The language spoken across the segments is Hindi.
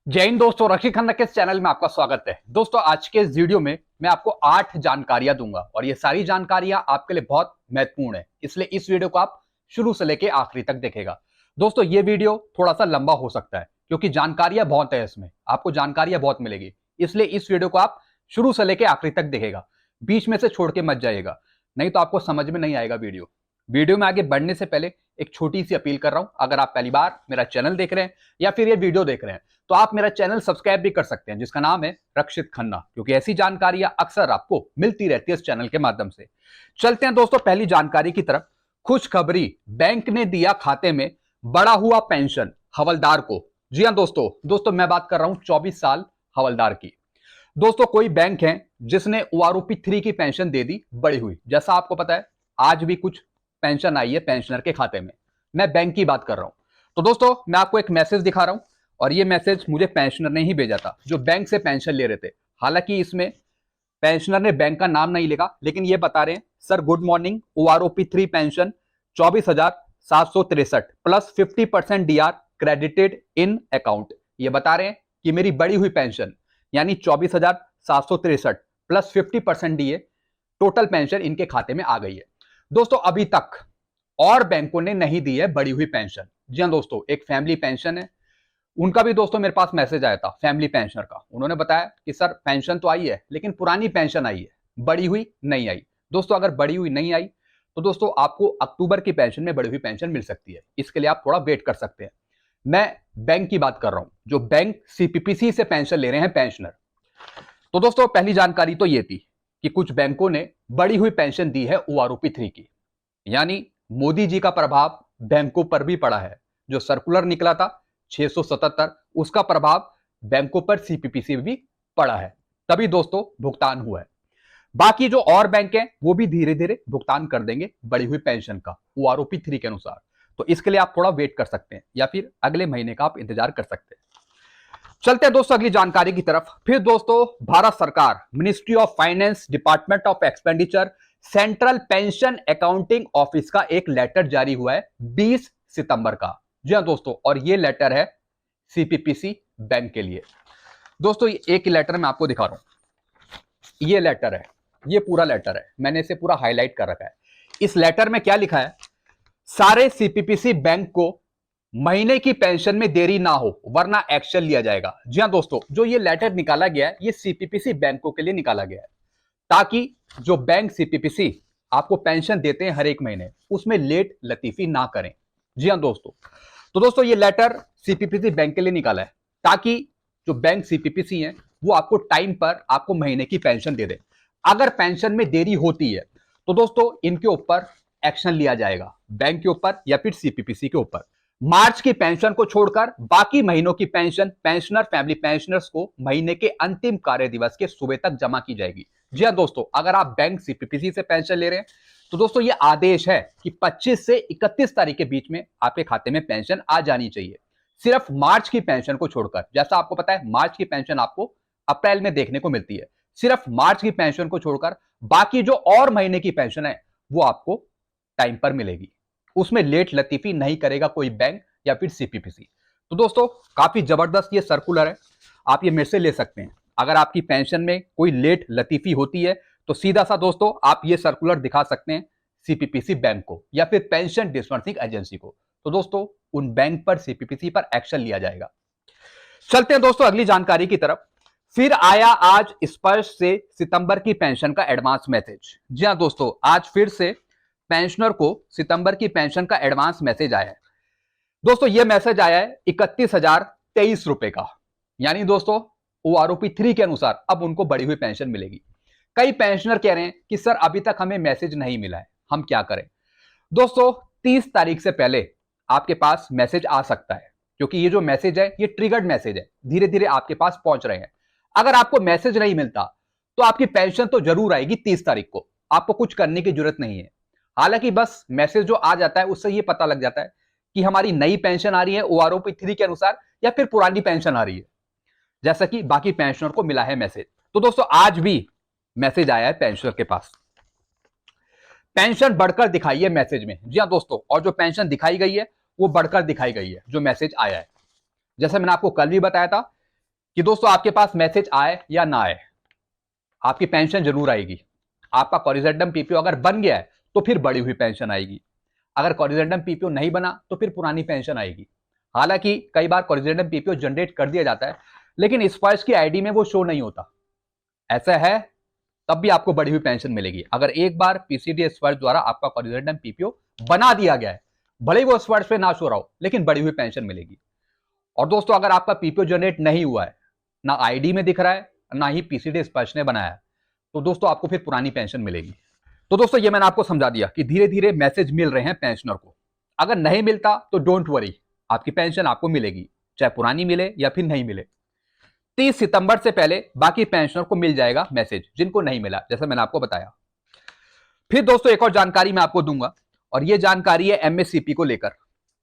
जय हिंद दोस्तों, रक्षी खन्ना के इस चैनल में आपका स्वागत है। दोस्तों, आज के इस वीडियो में मैं आपको 8 जानकारियां दूंगा और ये सारी जानकारियां आपके लिए बहुत महत्वपूर्ण है, इसलिए इस वीडियो को आप शुरू से लेकर आखिरी तक देखेगा। दोस्तों, ये वीडियो थोड़ा सा लंबा हो सकता है क्योंकि जानकारियां बहुत है, इसमें आपको जानकारियां बहुत मिलेगी, इसलिए इस वीडियो को आप शुरू से लेकर आखिरी तक देखेगा, बीच में से छोड़ के मत जाइएगा, नहीं तो आपको समझ में नहीं आएगा। वीडियो में आगे बढ़ने से पहले एक छोटी सी अपील कर रहा हूं, अगर आप पहली बार मेरा चैनल देख रहे हैं या फिर ये वीडियो देख रहे हैं तो आप मेरा चैनल सब्सक्राइब भी कर सकते हैं, जिसका नाम है रक्षित खन्ना, क्योंकि ऐसी जानकारियां अक्सर आपको मिलती रहती है इस चैनल के माध्यम से। चलते हैं दोस्तों पहली जानकारी की तरफ। खुशखबरी, बैंक ने दिया खाते में बड़ा हुआ पेंशन हवलदार को। जी हां दोस्तों मैं बात कर रहा हूं 24 साल हवलदार की। दोस्तों, कोई बैंक है जिसने ओआरओपी 3 की पेंशन दे दी बढ़ी हुई। जैसा आपको पता है आज भी कुछ पेंशन आई है पेंशनर के खाते में, मैं बैंक की बात कर रहा हूं। तो दोस्तों, मैं आपको एक मैसेज दिखा रहा हूं और ये मैसेज मुझे पेंशनर ने ही भेजा था जो बैंक से पेंशन ले रहे थे। हालांकि इसमें पेंशनर ने बैंक का नाम नहीं लिखा, लेकिन ये बता रहे हैं, sir good morning, OROP 3 pension 24,763 plus 50% DR credited in account. ये बता रहे हैं कि मेरी बढ़ी हुई पेंशन यानी 24,763 प्लस 50% डीए टोटल पेंशन इनके खाते में आ गई है। दोस्तों, अभी तक और बैंकों ने नहीं दी है बढ़ी हुई पेंशन। जी हां दोस्तों, एक फैमिली पेंशन है, उनका भी दोस्तों मेरे पास मैसेज आया था फैमिली पेंशनर का। उन्होंने बताया कि सर पेंशन तो आई है लेकिन पुरानी पेंशन आई है, बढ़ी हुई नहीं आई। दोस्तों, अगर बढ़ी हुई नहीं आई तो दोस्तों आपको अक्टूबर की पेंशन में बढ़ी हुई पेंशन मिल सकती है, इसके लिए आप थोड़ा वेट कर सकते हैं। मैं बैंक की बात कर रहा हूं, जो बैंक सीपीपीसी से पेंशन ले रहे हैं पेंशनर। तो दोस्तों, पहली जानकारी तो ये थी कि कुछ बैंकों ने बढ़ी हुई पेंशन दी है ओआरओपी 3 की, यानी मोदी जी का प्रभाव बैंकों पर भी पड़ा है। जो सर्कुलर निकला था 677, उसका प्रभाव बैंकों पर सीपीपीसी भी पड़ा है, तभी दोस्तों भुगतान हुआ है। बाकी जो और बैंक हैं वो भी धीरे धीरे भुगतान कर देंगे बढ़ी हुई पेंशन का ओआरओपी 3 के अनुसार, तो इसके लिए आप थोड़ा वेट कर सकते हैं या फिर अगले महीने का आप इंतजार कर सकते हैं। चलते हैं दोस्तों अगली जानकारी की तरफ। फिर दोस्तों, भारत सरकार ministry of finance department of expenditure central pension accounting office का एक लेटर जारी हुआ है 20 सितंबर का। जी हां दोस्तों, और ये लेटर है सीपीपीसी बैंक के लिए। दोस्तों, एक लेटर मैं आपको दिखा रहा हूं, ये लेटर है, ये पूरा लेटर है, मैंने इसे पूरा हाईलाइट कर रखा है। इस लेटर में क्या लिखा है, सारे सीपीपीसी बैंक को महीने की पेंशन में देरी ना हो वरना एक्शन लिया जाएगा। जी हां दोस्तों, जो ये लेटर निकाला गया है ये सीपीपीसी बैंकों के लिए निकाला गया है, ताकि जो बैंक सीपीपीसी आपको पेंशन देते हैं हर एक महीने, उसमें लेट लतीफी ना करें। जी हां दोस्तों, तो दोस्तों ये लेटर सीपीपीसी बैंक के लिए निकाला है ताकि जो बैंक सीपीपीसी हैं वो आपको टाइम पर आपको महीने की पेंशन दे दे। अगर पेंशन में देरी होती है तो दोस्तों इनके ऊपर एक्शन लिया जाएगा, बैंक के ऊपर या फिर सीपीपीसी के ऊपर। मार्च की पेंशन को छोड़कर बाकी महीनों की पेंशन पेंशनर फैमिली पेंशनर्स को महीने के अंतिम कार्य दिवस के सुबह तक जमा की जाएगी। जी हां दोस्तों, अगर आप बैंक सीपीपीसी से पेंशन ले रहे हैं तो दोस्तों ये आदेश है कि 25 से 31 तारीख के बीच में आपके खाते में पेंशन आ जानी चाहिए, सिर्फ मार्च की पेंशन को छोड़कर। जैसा आपको पता है मार्च की पेंशन आपको अप्रैल में देखने को मिलती है, सिर्फ मार्च की पेंशन को छोड़कर बाकी जो और महीने की पेंशन है वो आपको टाइम पर मिलेगी, उसमें लेट लतीफी नहीं करेगा कोई बैंक या फिर सीपीपीसी। तो दोस्तों काफी जबरदस्त ये सर्कुलर है, आप ये मेरे से ले सकते हैं। अगर आपकी पेंशन में कोई लेट लतीफी होती है तो सीधा सा दोस्तों आप ये सर्कुलर दिखा सकते हैं सीपीपीसी बैंक को या फिर पेंशन डिस्बर्सिंग एजेंसी को, तो दोस्तों उन बैंक पर सीपीपीसी पर एक्शन लिया जाएगा। चलते हैं दोस्तों अगली जानकारी की तरफ। फिर आया आज स्पष्ट से सितंबर की पेंशन का एडवांस मैसेज। जी हां दोस्तों, आज फिर से पेंशनर को सितंबर की पेंशन का एडवांस मैसेज आया है। दोस्तों यह मैसेज आया है 31,023 रुपए का, यानी दोस्तों ओआरओपी 3 के अनुसार अब उनको बढ़ी हुई पेंशन मिलेगी। कई पेंशनर कह रहे हैं कि सर अभी तक हमें मैसेज नहीं मिला है, हम क्या करें। दोस्तों 30 तारीख से पहले आपके पास मैसेज आ सकता है, क्योंकि ये जो मैसेज है ये ट्रिगर्ड मैसेज है, धीरे धीरे आपके पास पहुंच रहे हैं। अगर आपको मैसेज नहीं मिलता तो आपकी पेंशन तो जरूर आएगी 30 तारीख को, आपको कुछ करने की जरूरत नहीं है। हालांकि बस मैसेज जो आ जाता है उससे ये पता लग जाता है कि हमारी नई पेंशन आ रही है ओआरओपी 3 के अनुसार या फिर पुरानी पेंशन आ रही है, जैसा कि बाकी पेंशनर को मिला है मैसेज। तो दोस्तों आज भी मैसेज आया है पेंशनर के पास, पेंशन बढ़कर दिखाई है मैसेज में। जी हां दोस्तों, और जो पेंशन दिखाई गई है वो बढ़कर दिखाई गई है जो मैसेज आया है। जैसे मैंने आपको कल भी बताया था कि दोस्तों आपके पास मैसेज आए या ना आए, आपकी पेंशन जरूर आएगी। आपका कॉरिजेंडम पीपीओ अगर बन गया है तो फिर बढ़ी हुई पेंशन आएगी, अगर कॉरिजेंडम पीपीओ नहीं बना तो फिर पुरानी पेंशन आएगी। हालांकि कई बार कॉरिजेंडम पीपीओ जनरेट कर दिया जाता है लेकिन इस वर्ष की आईडी में वो शो नहीं होता, ऐसा है तब भी आपको बढ़ी हुई पेंशन मिलेगी। अगर एक बार पीसीडी स्पर्श द्वारा आपका कॉरिजेंडम पीपीओ बना दिया गया है, भले ही वो स्पर्श पे ना शो रहा हो लेकिन बढ़ी हुई पेंशन मिलेगी। और दोस्तों अगर आपका पीपीओ जनरेट नहीं हुआ है, ना आईडी में दिख रहा है ना ही पीसीडी स्पर्श ने बनाया है, तो दोस्तों आपको फिर पुरानी पेंशन मिलेगी। तो दोस्तों ये मैंने आपको समझा दिया कि धीरे धीरे मैसेज मिल रहे हैं पेंशनर को। अगर नहीं मिलता तो डोंट वरी, आपकी पेंशन आपको मिलेगी, चाहे पुरानी मिले या फिर नहीं मिले। 30 सितंबर से पहले बाकी पेंशनर को मिल जाएगा मैसेज, जिनको नहीं मिला जैसा मैंने आपको बताया। फिर दोस्तों एक और जानकारी मैं आपको दूंगा और यह जानकारी है एमएससीपी को लेकर।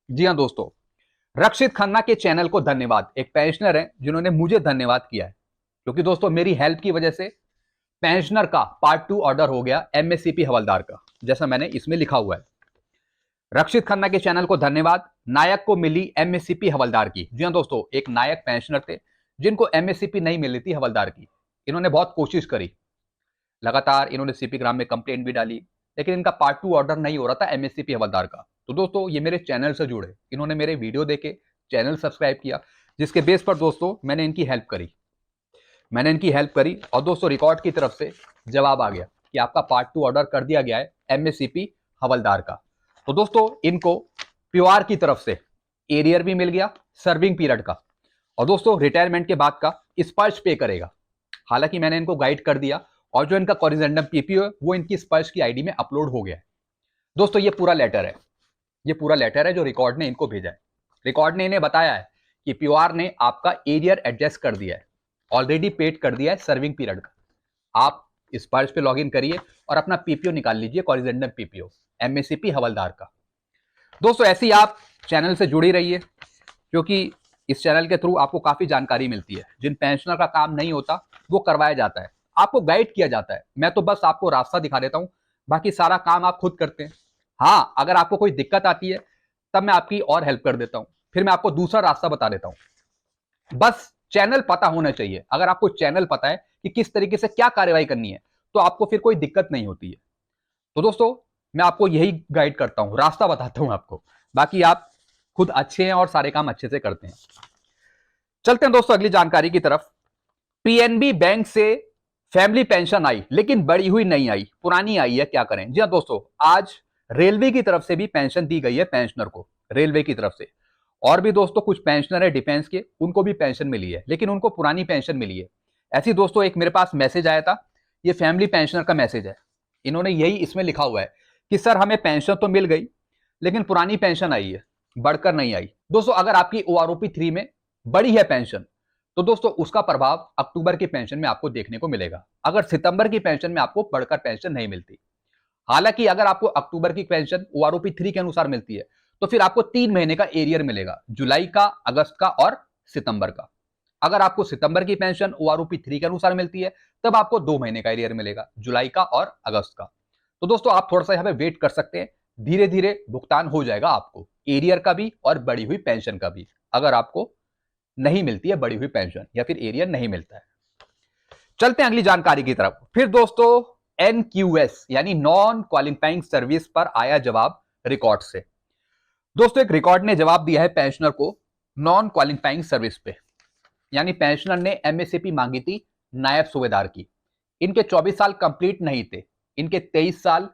जी हां दोस्तों, रक्षित खन्ना के चैनल को धन्यवाद। एक पेंशनर है जिन्होंने मुझे धन्यवाद किया है, क्योंकि दोस्तों मेरी हेल्प की वजह से पेंशनर का पार्ट 2 ऑर्डर हो गया एमएससीपी हवलदार का, जैसा मैंने इसमें लिखा हुआ है। रक्षित खन्ना के चैनल को धन्यवाद। नायक को मिली एमएससीपी हवलदार की। जी हां दोस्तों, एक नायक पेंशनर थे जिनको एमएससीपी नहीं मिली थी हवलदार की। इन्होंने बहुत कोशिश करी, लगातार इन्होंने सीपी ग्राम में कंप्लेंट भी डाली, लेकिन इनका पार्ट 2 ऑर्डर नहीं हो रहा था एमएससीपी हवलदार का। तो दोस्तों ये मेरे चैनल से जुड़े, इन्होंने मेरे वीडियो देखे, चैनल सब्सक्राइब किया, जिसके बेस पर दोस्तों मैंने इनकी हेल्प करी और दोस्तों रिकॉर्ड की तरफ से जवाब आ गया कि आपका पार्ट 2 ऑर्डर कर दिया गया है एमएससीपी हवलदार का। तो दोस्तों इनको प्योर की तरफ से एरियर भी मिल गया सर्विंग पीरियड का, और दोस्तों रिटायरमेंट के बाद का स्पर्श पे करेगा। हालांकि मैंने इनको गाइड कर दिया और जो इनका कॉरिजेंडम पीपीओ है वो इनकी स्पर्श की आईडी में अपलोड हो गया है। दोस्तों ये पूरा लेटर है जो रिकॉर्ड ने इनको भेजा है। रिकॉर्ड ने इन्हें बताया है कि पीओआर ने आपका एरियर एडजस्ट कर दिया है, ऑलरेडी पेड कर दिया है सर्विंग पीरियड का। आप स्पर्श पे लॉगिन करिए और अपना पीपीओ निकाल लीजिए, कॉरिजेंडम पीपीओ एमएससीपी हवलदार का। दोस्तों ऐसे ही आप चैनल से जुड़ी रहिए, क्योंकि इस चैनल के थ्रू आपको काफी जानकारी मिलती है। जिन पेंशनर का काम नहीं होता वो करवाया जाता है, आपको गाइड किया जाता है। मैं तो बस आपको रास्ता दिखा देता हूं, बाकी सारा काम आप खुद करते हैं। हाँ, अगर आपको कोई दिक्कत आती है तब मैं आपकी और हेल्प कर देता हूं, फिर मैं आपको दूसरा रास्ता बता देता हूं। बस चैनल पता होना चाहिए। अगर आपको चैनल पता है कि किस तरीके से क्या कार्रवाई करनी है तो आपको फिर कोई दिक्कत नहीं होती है। तो दोस्तों मैं आपको यही गाइड करता हूं, रास्ता बताता हूं आपको, बाकी आप खुद अच्छे हैं और सारे काम अच्छे से करते हैं। चलते हैं दोस्तों अगली जानकारी की तरफ। पीएनबी बैंक से फैमिली पेंशन आई लेकिन बढ़ी हुई नहीं आई, पुरानी आई है, क्या करें। जी हाँ दोस्तों, आज रेलवे की तरफ से भी पेंशन दी गई है पेंशनर को, रेलवे की तरफ से। और भी दोस्तों कुछ पेंशनर है डिफेंस के, उनको भी पेंशन मिली है लेकिन उनको पुरानी पेंशन मिली है। ऐसी दोस्तों एक मेरे पास मैसेज आया था, ये फैमिली पेंशनर का मैसेज है। इन्होंने यही इसमें लिखा हुआ है कि सर हमें पेंशन तो मिल गई लेकिन पुरानी पेंशन आई है, बढ़कर नहीं आई। दोस्तों अगर आपकी ओआरओपी 3 में बड़ी है पेंशन तो दोस्तों उसका प्रभाव अक्टूबर की पेंशन में आपको देखने को मिलेगा, अगर सितंबर की पेंशन में आपको बढ़कर पेंशन नहीं मिलती। हालांकि अगर आपको अक्टूबर की पेंशन ओआरओपी 3 के अनुसार मिलती है तो फिर आपको 3 महीने का एरियर मिलेगा, जुलाई का, अगस्त का और सितंबर का। अगर आपको सितंबर की पेंशन ओआरओपी 3 के अनुसार मिलती है तब आपको 2 महीने का एरियर मिलेगा, जुलाई का और अगस्त का। तो दोस्तों आप थोड़ा सा यहाँ पे वेट कर सकते हैं, धीरे धीरे भुगतान हो जाएगा आपको एरियर का भी और बढ़ी हुई पेंशन का भी, अगर आपको नहीं मिलती है बढ़ी हुई पेंशन या फिर एरियर नहीं मिलता है। चलते हैं अगली जानकारी की तरफ। फिर दोस्तों एनक्यूएस यानी नॉन क्वालिफाइंग सर्विस पर आया जवाब रिकॉर्ड से। दोस्तों एक रिकॉर्ड ने जवाब दिया है पेंशनर को नॉन क्वालिफाइंग सर्विस पे, यानी पेंशनर ने एमएससीपी मांगी थी नायब सूबेदार की। इनके 24 साल कंप्लीट नहीं थे, इनके 23 साल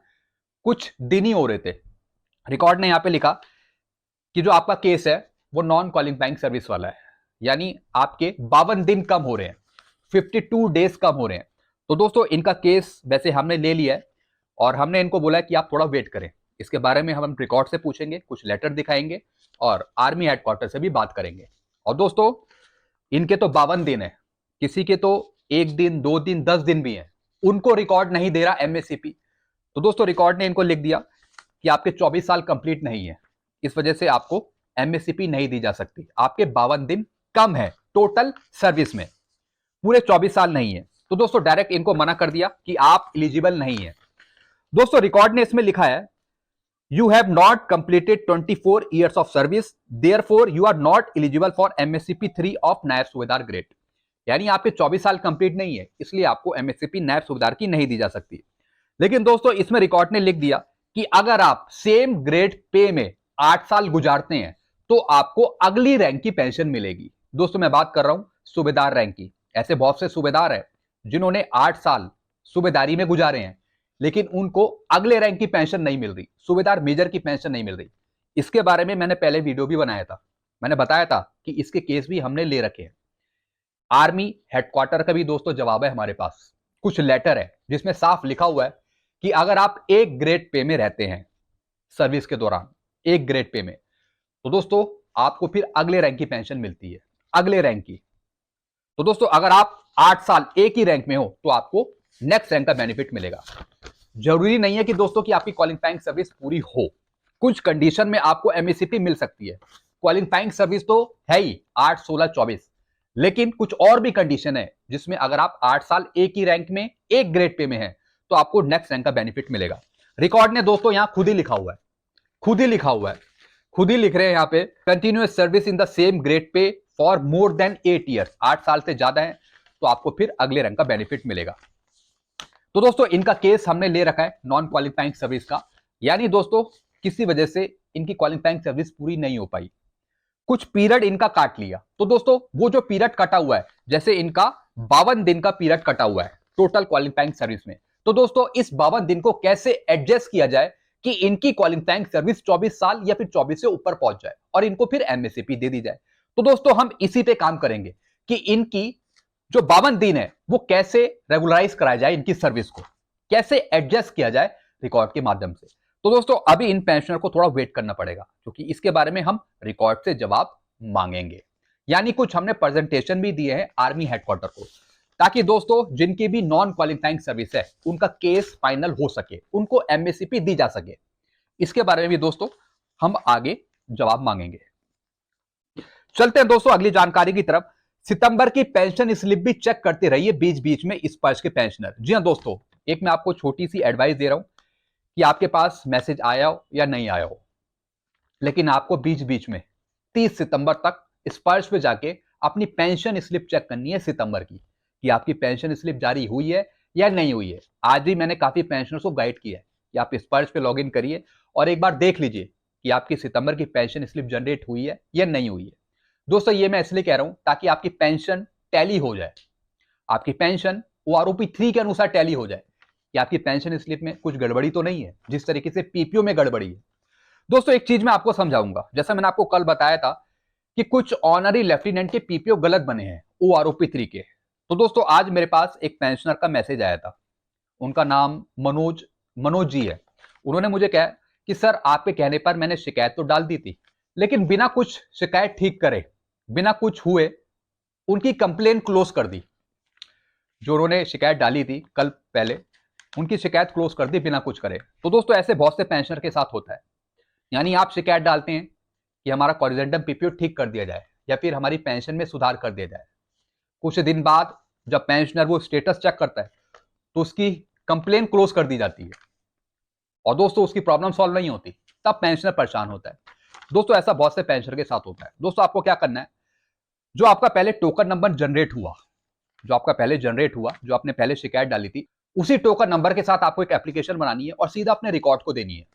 कुछ दिन ही हो रहे थे। रिकॉर्ड ने यहां पे लिखा कि जो आपका केस है वो नॉन क्वालिफाइंग सर्विस वाला है, यानी आपके 52 दिन कम हो रहे हैं, 52 डेज कम हो रहे हैं। तो दोस्तों इनका केस वैसे हमने ले लिया है और हमने इनको बोला है कि आप थोड़ा वेट करें, इसके बारे में हम रिकॉर्ड से पूछेंगे, कुछ लेटर दिखाएंगे और आर्मी हेडक्वार्टर से भी बात करेंगे। और दोस्तों इनके तो 52 दिन है, किसी के तो 1 दिन 2 दिन 10 दिन भी है, उनको रिकॉर्ड नहीं दे रहा एमएससीपी। तो दोस्तों रिकॉर्ड ने इनको लिख दिया कि आपके 24 साल कंप्लीट नहीं है, इस वजह से आपको एमएससीपी नहीं दी जा सकती, आपके 52 दिन कम है टोटल सर्विस में, पूरे 24 साल नहीं है। तो दोस्तों डायरेक्ट इनको मना कर दिया कि आप एलिजिबल नहीं है। दोस्तों रिकॉर्ड ने इसमें लिखा है you have not completed 24 years of service, therefore you are not eligible for MSCP 3 of Naib Subedar grade. यानी आपके 24 साल कंप्लीट नहीं है, इसलिए आपको एमएससीपी नायब सूबेदार की नहीं दी जा सकती। लेकिन दोस्तों इसमें रिकॉर्ड ने लिख दिया कि अगर आप सेम ग्रेड पे में 8 साल गुजारते हैं तो आपको अगली रैंक की पेंशन मिलेगी। दोस्तों मैं बात कर रहा हूं सूबेदार रैंक की। ऐसे बहुत से सूबेदार हैं जिन्होंने 8 साल सूबेदारी में गुजारे हैं, लेकिन उनको अगले रैंक की पेंशन नहीं मिल रही, सूबेदार मेजर की पेंशन नहीं मिल रही। इसके बारे में मैंने पहले वीडियो भी बनाया था, मैंने बताया था कि इसके केस भी हमने ले रखे हैं। आर्मी हेडक्वार्टर का भी दोस्तों जवाब है हमारे पास, कुछ लेटर है जिसमें साफ लिखा हुआ है कि अगर आप एक ग्रेड पे में रहते हैं सर्विस के दौरान, एक ग्रेड पे में, तो दोस्तों आपको फिर अगले रैंक की पेंशन मिलती है, अगले रैंक की। तो दोस्तों अगर आप 8 साल एक ही रैंक में हो तो आपको नेक्स्ट रैंक का बेनिफिट मिलेगा। जरूरी नहीं है कि दोस्तों की आपकी क्वालिफाइंग सर्विस पूरी हो, कुछ कंडीशन में आपको एमएससीपी मिल सकती है। क्वालिफाइंग सर्विस तो है ही 8, 16, 24, लेकिन कुछ और भी कंडीशन है जिसमें अगर आप 8 साल एक ही रैंक में एक ग्रेड पे में है तो आपको नेक्स्ट रैंक का बेनिफिट मिलेगा। रिकॉर्ड ने दोस्तों यहां खुद ही लिखा हुआ है, खुद ही लिखा हुआ है, खुद ही लिख रहे हैं यहां पे, continuous service in the same grade pay for more than 8 years, 8 साल से ज्यादा है तो आपको फिर अगले रैंक का बेनिफिट मिलेगा। तो दोस्तों इनका केस हमने ले रखा है नॉन क्वालिफाइंग सर्विस का, यानी दोस्तों किसी वजह से इनकी क्वालिफाइंग सर्विस पूरी नहीं हो पाई, कुछ पीरियड इनका काट लिया। तो दोस्तों वो जो पीरियड कटा हुआ है, जैसे इनका 52 दिन का पीरियड कटा हुआ है टोटल क्वालिफाइंग सर्विस में, तो दोस्तों इस 52 दिन को कैसे एडजस्ट किया जाए कि इनकी क्वालिफाइंग सर्विस 24 साल या फिर 24 से ऊपर पहुंच जाए और इनको फिर एमएससीपी दे दी जाए। तो दोस्तों हम इसी पे काम करेंगे कि इनकी जो 52 दिन है वो कैसे रेगुलराइज कराया जाए, इनकी सर्विस को कैसे एडजस्ट किया जाए रिकॉर्ड के माध्यम से। तो दोस्तों अभी इन पेंशनर को थोड़ा वेट करना पड़ेगा क्योंकि इसके बारे में हम रिकॉर्ड से जवाब मांगेंगे, यानी कुछ हमने प्रेजेंटेशन भी दिए हैं आर्मी हेडक्वार्टर को, ताकि दोस्तों जिनकी भी नॉन क्वालिफाइंग सर्विस है उनका केस फाइनल हो सके, उनको एमएससीपी दी जा सके। इसके बारे में भी दोस्तों हम आगे जवाब मांगेंगे। चलते हैं दोस्तों अगली जानकारी की तरफ। सितंबर की पेंशन स्लिप भी चेक करते रहिए बीच बीच में इस वर्ष के पेंशनर। जी हां दोस्तों, एक मैं आपको छोटी सी एडवाइस दे रहा हूं कि आपके पास मैसेज आया हो या नहीं आया हो, लेकिन आपको बीच बीच में 30 सितंबर तक स्पर्श पे जाके अपनी पेंशन स्लिप चेक करनी है सितंबर की, कि आपकी पेंशन स्लिप जारी हुई है या नहीं हुई है। आज भी मैंने काफी पेंशनर्स को गाइड किया है कि आप स्पर्श पे लॉगिन करिए और एक बार देख लीजिए कि आपकी सितंबर की पेंशन स्लिप जनरेट हुई है या नहीं हुई है। दोस्तों ये मैं इसलिए कह रहा हूं ताकि आपकी पेंशन टैली हो जाए, आपकी पेंशन ओआरओपी 3 के अनुसार टैली हो जाए कि आपकी पेंशन स्लिप में कुछ गड़बड़ी तो नहीं है जिस तरीके से पीपीओ में गड़बड़ी है। दोस्तों एक चीज मैं आपको समझाऊंगा, जैसा मैंने आपको कल बताया था कि कुछ ऑनरी लेफ्टिनेंट के पीपीओ गलत बने हैं ओआरओपी 3 के। तो दोस्तों आज मेरे पास एक पेंशनर का मैसेज आया था, उनका नाम मनोज जी है। उन्होंने मुझे कहा कि सर आपके कहने पर मैंने शिकायत तो डाल दी थी, लेकिन बिना कुछ शिकायत ठीक करे, बिना कुछ हुए उनकी कंप्लेन क्लोज कर दी। जो उन्होंने शिकायत डाली थी कल पहले, उनकी शिकायत क्लोज कर दी बिना कुछ करे। तो दोस्तों ऐसे बहुत से पेंशनर के साथ होता है, यानी आप शिकायत डालते हैं कि हमारा कॉरिजेंडम पीपीओ ठीक कर दिया जाए या फिर हमारी पेंशन में सुधार कर दिया जाए। कुछ दिन बाद जब पेंशनर वो स्टेटस चेक करता है तो उसकी कंप्लेन क्लोज कर दी जाती है और दोस्तों उसकी प्रॉब्लम सॉल्व नहीं होती, तब पेंशनर परेशान होता है। दोस्तों ऐसा बहुत से पेंशनर के साथ होता है। दोस्तों आपको क्या करना है, जो आपका पहले टोकन नंबर जनरेट हुआ, जो आपका पहले जनरेट हुआ, जो आपने पहले शिकायत डाली थी, उसी टोकन नंबर के साथ आपको एक एप्लीकेशन बनानी है और सीधा अपने रिकॉर्ड को देनी है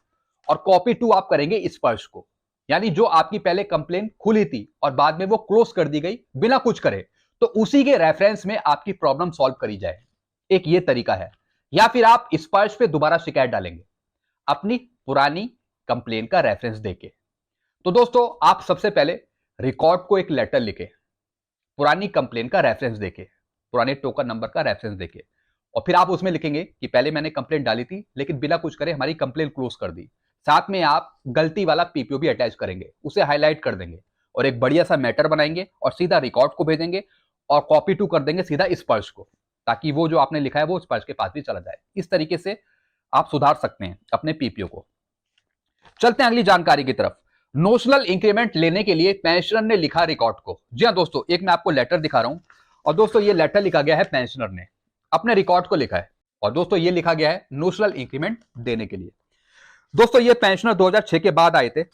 और कॉपी टू आप करेंगे इस पर्च को, यानी जो आपकी पहले कंप्लेन खुली थी और बाद में वो क्लोज कर दी गई बिना कुछ करे, तो उसी के रेफरेंस में आपकी प्रॉब्लम सॉल्व करी जाए। एक ये तरीका है। या फिर आप इस पर्च पे दोबारा शिकायत डालेंगे अपनी पुरानी कंप्लेन का रेफरेंस देके। तो दोस्तों आप सबसे पहले रिकॉर्ड को एक लेटर लिखे पुरानी कंप्लेन का रेफरेंस देके, पुराने टोकन नंबर का रेफरेंस देके, और फिर आप उसमें लिखेंगे कि पहले मैंने कंप्लेन डाली थी लेकिन बिना कुछ करे हमारी कंप्लेन क्लोज कर दी। साथ में आप गलती वाला पीपीओ भी अटैच करेंगे, उसे हाईलाइट कर देंगे और एक बढ़िया सा मैटर बनाएंगे और सीधा रिकॉर्ड को भेजेंगे और कॉपी टू कर देंगे सीधा स्पर्श को, ताकि वो जो आपने लिखा है वो स्पर्श के पास भी चला जाए। इस तरीके से आप सुधार सकते हैं अपने पीपीओ को। चलते हैं अगली जानकारी की तरफ। नोशनल इंक्रीमेंट लेने के लिए पेंशनर ने लिखा रिकॉर्ड को। जी हाँ दोस्तों, एक मैं आपको लेटर दिखा रहा हूं और दोस्तों ये लेटर लिखा गया है पेंशनर ने, अपने रिकॉर्ड को लिखा है और दोस्तों ये लिखा गया है नोशनल इंक्रीमेंट देने के लिए। दोस्तों ये पेंशनर 2006 के बाद आए थे,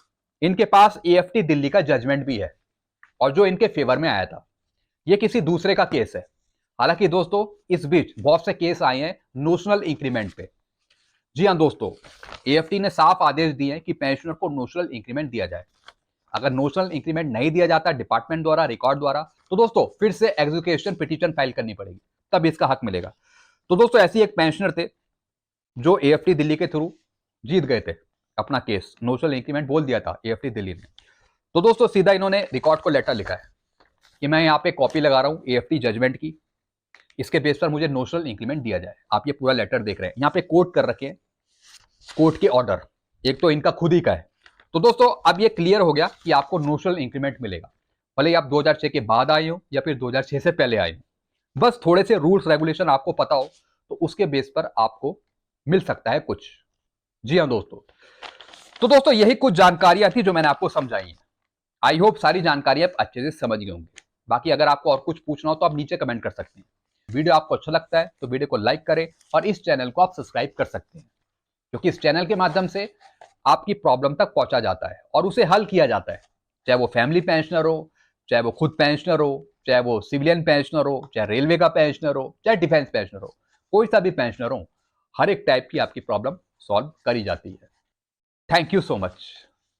इनके पास एएफटी दिल्ली का जजमेंट भी है और जो इनके फेवर में आया था ये किसी दूसरे का केस है। हालांकि दोस्तों इस बीच बहुत से केस आए हैं नोशनल इंक्रीमेंट पे। जी हाँ दोस्तों, एएफटी ने साफ आदेश दिए हैं कि पेंशनर को नोशनल इंक्रीमेंट दिया जाए। अगर नोशनल इंक्रीमेंट नहीं दिया जाता डिपार्टमेंट द्वारा, रिकॉर्ड द्वारा, तो दोस्तों फिर से एग्जीक्यूशन पिटीशन फाइल करनी पड़ेगी, तब इसका हक मिलेगा। तो दोस्तों ऐसी एक पेंशनर थे जो एएफटी दिल्ली के थ्रू जीत गए थे अपना केस, नोशनल इंक्रीमेंट बोल दिया था एएफटी दिल्ली ने। तो दोस्तों सीधा इन्होंने रिकॉर्ड को लेटर लिखा है कि मैं यहाँ पे कॉपी लगा रहा हूँ एएफटी जजमेंट की, इसके बेस पर मुझे नोशनल इंक्रीमेंट दिया जाए। आप ये पूरा लेटर देख रहे हैं, यहाँ पे कोट कर रखे हैं कोर्ट के ऑर्डर, एक तो इनका खुद ही का है। तो दोस्तों अब ये क्लियर हो गया कि आपको नोशनल इंक्रीमेंट मिलेगा, भले ही आप 2006 के बाद आए हो या फिर 2006 से पहले आए हो। बस थोड़े से रूल्स रेगुलेशन आपको पता हो तो उसके बेस पर आपको मिल सकता है कुछ। जी हाँ दोस्तों, तो दोस्तों यही कुछ जानकारियां थी जो मैंने आपको समझाई हैं। आई होप सारी जानकारी आप अच्छे से समझ गए होंगे। बाकी अगर आपको और कुछ पूछना हो तो आप नीचे कमेंट कर सकते हैं। वीडियो आपको अच्छा लगता है तो वीडियो को लाइक करें और इस चैनल को आप सब्सक्राइब कर सकते हैं, क्योंकि इस चैनल के माध्यम से आपकी प्रॉब्लम तक पहुंचा जाता है और उसे हल किया जाता है। चाहे वो फैमिली पेंशनर हो, चाहे वो खुद पेंशनर हो, चाहे वो सिविलियन पेंशनर हो, चाहे रेलवे का पेंशनर हो, चाहे डिफेंस पेंशनर हो, कोई सा भी पेंशनर हो, हर एक टाइप की आपकी प्रॉब्लम सॉल्व करी जाती है। Thank you so much.